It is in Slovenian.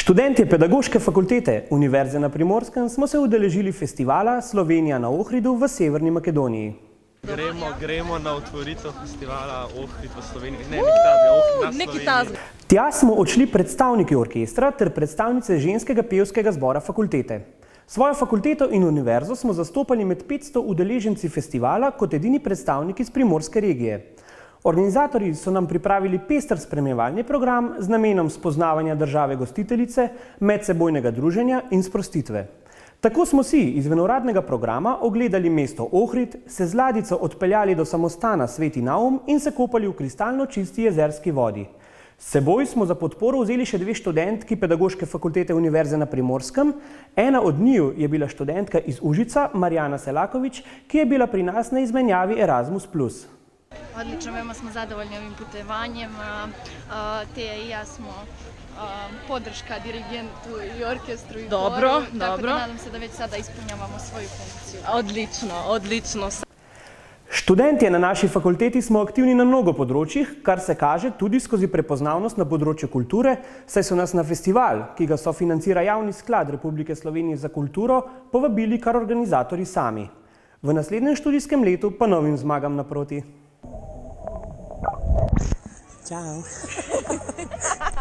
Študentje Pedagoške fakultete Univerze na Primorskem smo se udeležili festivala Slovenija na Ohridu v Severni Makedoniji. Gremo na otvoritev festivala Ohrid v Sloveniji. Tja smo odšli predstavniki orkestra ter predstavnice ženskega pevskega zbora fakultete. Svojo fakulteto in univerzo smo zastopali med 500 udeleženci festivala kot edini predstavniki iz primorske regije. Organizatorji so nam pripravili pester spremljevalni program z namenom spoznavanja države gostiteljice, medsebojnega druženja in sprostitve. Tako smo si izven uradnega programa ogledali mesto Ohrid, se z ladjico odpeljali do samostana Sveti Naum in se kopali v kristalno čisti jezerski vodi. S seboj smo za podporo vzeli še 2 študentki Pedagoške fakultete Univerze na Primorskem. Ena od njiju je bila študentka iz Užica, Marjana Selaković, ki je bila pri nas na izmenjavi Erasmus+. Odlično, veoma smo zadovoljni ovim putovanjem. Teja i ja smo podrška dirigentu i orkestru i koru, tako da nadam se da već sada ispunjavamo svoju funkciju. Odlično. Študentje na naši fakulteti smo aktivni na mnogo področjih, kar se kaže tudi skozi prepoznavnost na področju kulture, saj so nas na festival, ki ga sofinancira Javni sklad Republike Slovenije za kulturo, povabili kar organizatorji sami. V naslednjem študijskem letu pa novim zmagam naproti. Ciao.